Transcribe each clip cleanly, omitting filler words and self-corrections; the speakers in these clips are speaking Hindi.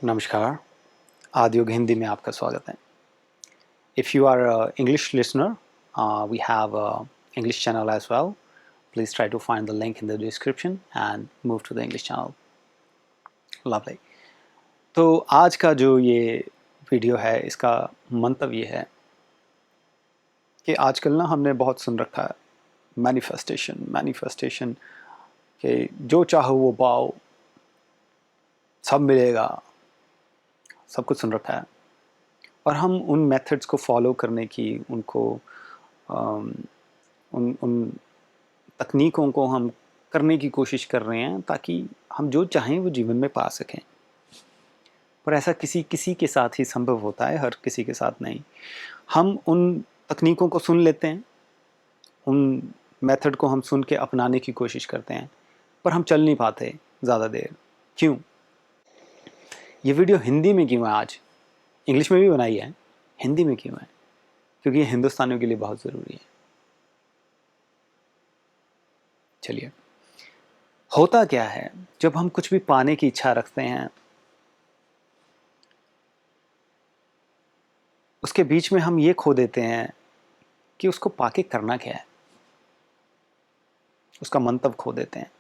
नमस्कार, आदियोग हिंदी में आपका स्वागत है। If you are a English listener, we have a English channel as well. Please try to find the link in the description and move to the English channel. Lovely. तो आज का जो ये वीडियो है इसका मंतव्य ये है कि आजकल ना हमने बहुत सुन रखा है मैनिफेस्टेशन कि जो चाहो वो पाओ, सब मिलेगा, सब कुछ सुन रखा है। और हम उन मेथड्स को फॉलो करने की उन उन तकनीकों को हम करने की कोशिश कर रहे हैं ताकि हम जो चाहें वो जीवन में पा सकें। पर ऐसा किसी किसी के साथ ही संभव होता है, हर किसी के साथ नहीं। हम उन तकनीकों को सुन लेते हैं, उन मेथड को हम सुन के अपनाने की कोशिश करते हैं, पर हम चल नहीं पाते ज़्यादा देर। क्यों? ये वीडियो हिंदी में क्यों है आज? इंग्लिश में भी बनाई है, हिंदी में क्यों है? क्योंकि ये हिंदुस्तानियों के लिए बहुत ज़रूरी है। चलिए, होता क्या है जब हम कुछ भी पाने की इच्छा रखते हैं, उसके बीच में हम ये खो देते हैं कि उसको पाके करना क्या है, उसका मंतव्य खो देते हैं।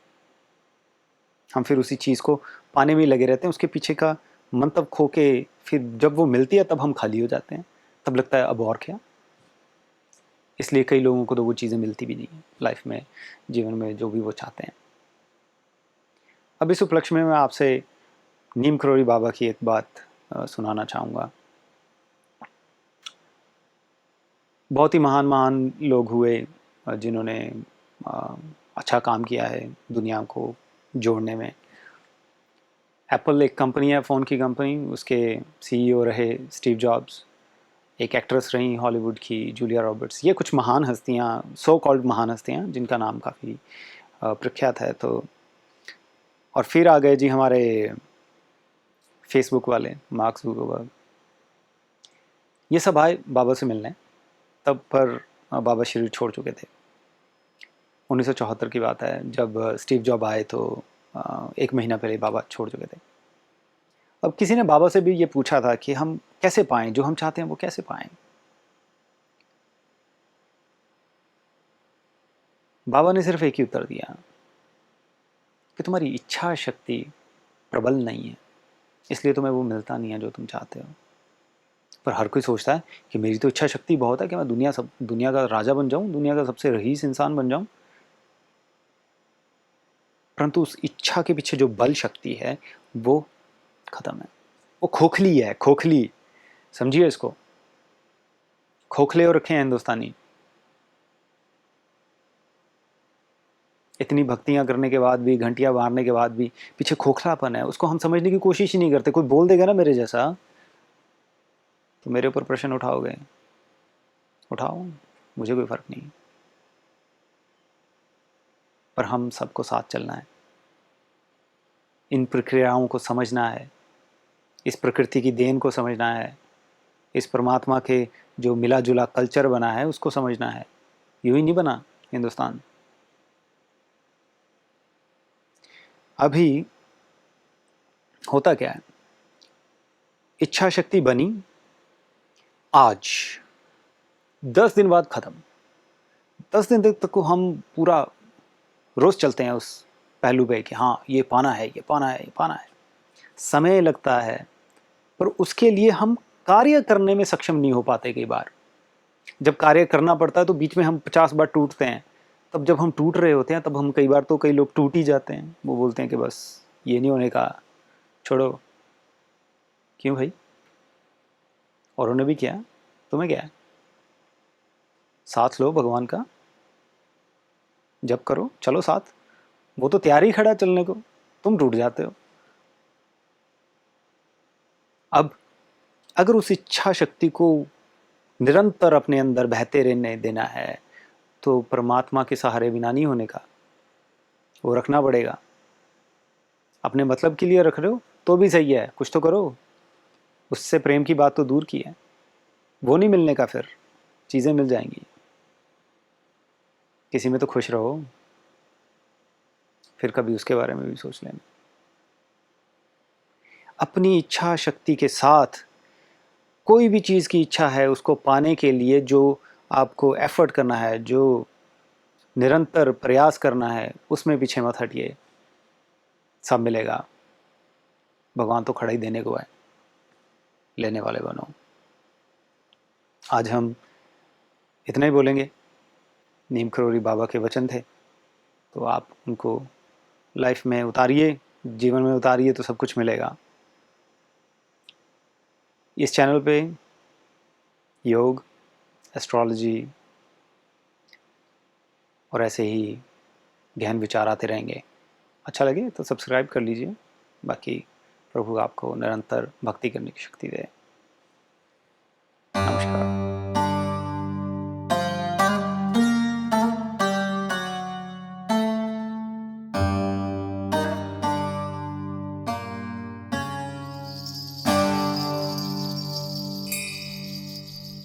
हम फिर उसी चीज़ को पाने में ही लगे रहते हैं, उसके पीछे का मंतव्य खो के फिर जब वो मिलती है तब हम खाली हो जाते हैं। तब लगता है अब और क्या। इसलिए कई लोगों को तो वो चीज़ें मिलती भी नहीं है लाइफ में, जीवन में जो भी वो चाहते हैं। अब इस उपलक्ष्य में मैं आपसे नीम करोड़ी बाबा की एक बात सुनाना चाहूँगा। बहुत ही महान महान लोग हुए जिन्होंने अच्छा काम किया है दुनिया को जोड़ने में। एप्पल एक कंपनी है, फ़ोन की कंपनी, उसके सीईओ रहे स्टीव जॉब्स। एक एक्ट्रेस रही हॉलीवुड की जूलिया रॉबर्ट्स। ये कुछ महान हस्तियाँ, सो कॉल्ड महान हस्तियाँ जिनका नाम काफ़ी प्रख्यात है। तो और फिर आ गए जी हमारे फेसबुक वाले मार्क जुकरबर्ग। ये सब आए बाबा से मिलने, तब पर बाबा शरीर छोड़ चुके थे। 1974 की बात है, जब स्टीव जॉब आए तो 1 महीना पहले बाबा छोड़ चुके थे। अब किसी ने बाबा से भी ये पूछा था कि हम कैसे पाएँ, जो हम चाहते हैं वो कैसे पाएँ? बाबा ने सिर्फ एक ही उत्तर दिया कि तुम्हारी इच्छा शक्ति प्रबल नहीं है, इसलिए तुम्हें वो मिलता नहीं है जो तुम चाहते हो। पर हर कोई सोचता है कि मेरी तो इच्छा शक्ति बहुत है कि मैं दुनिया का राजा बन जाऊं, दुनिया का सबसे रईस इंसान बन जाऊं। परंतु उस इच्छा के पीछे जो बल शक्ति है वो खत्म है, वो खोखली है, खोखली। समझिए इसको, खोखले हो रखे हैं हिंदुस्तानी। इतनी भक्तियां करने के बाद भी, घंटियां मारने के बाद भी पीछे खोखलापन है, उसको हम समझने की कोशिश ही नहीं करते। कोई बोल देगा ना मेरे जैसा, तो मेरे ऊपर प्रश्न उठाओगे, उठाओ, मुझे कोई फर्क नहीं। पर हम सबको साथ चलना है, इन प्रक्रियाओं को समझना है, इस प्रकृति की देन को समझना है, इस परमात्मा के जो मिला जुला कल्चर बना है उसको समझना है। यूं ही नहीं बना हिंदुस्तान। अभी होता क्या है, इच्छा शक्ति बनी आज, 10 दिन बाद खत्म। 10 दिन तक को हम पूरा रोज चलते हैं उस पहलू पे कि हाँ ये पाना है, ये पाना है, ये पाना है। समय लगता है, पर उसके लिए हम कार्य करने में सक्षम नहीं हो पाते। कई बार जब कार्य करना पड़ता है तो बीच में हम 50 बार टूटते हैं। तब जब हम टूट रहे होते हैं तब हम कई बार तो कई लोग टूट ही जाते हैं। वो बोलते हैं कि बस ये नहीं होने का, छोड़ो। क्यों भाई? औरों ने भी किया, तुम्हें क्या है? साथ लो भगवान का, जब करो, चलो साथ। वो तो तैयार ही खड़ा है चलने को, तुम टूट जाते हो। अब अगर उस इच्छा शक्ति को निरंतर अपने अंदर बहते रहने देना है तो परमात्मा के सहारे बिना नहीं होने का, वो रखना पड़ेगा। अपने मतलब के लिए रख रहे हो तो भी सही है, कुछ तो करो। उससे प्रेम की बात तो दूर की है, वो नहीं मिलने का, फिर चीज़ें मिल जाएंगी। किसी में तो खुश रहो, फिर कभी उसके बारे में भी सोच लेना। अपनी इच्छा शक्ति के साथ कोई भी चीज़ की इच्छा है उसको पाने के लिए जो आपको एफर्ट करना है, जो निरंतर प्रयास करना है, उसमें पीछे मत हटिए, सब मिलेगा। भगवान तो खड़ा ही देने को है, लेने वाले बनो। आज हम इतना ही बोलेंगे। नीम करोड़ी बाबा के वचन थे, तो आप उनको लाइफ में उतारिए, जीवन में उतारिए, तो सब कुछ मिलेगा। इस चैनल पे योग, एस्ट्रोलॉजी और ऐसे ही गहन विचार आते रहेंगे। अच्छा लगे तो सब्सक्राइब कर लीजिए। बाकी प्रभु आपको निरंतर भक्ति करने की शक्ति दे। नमस्कार।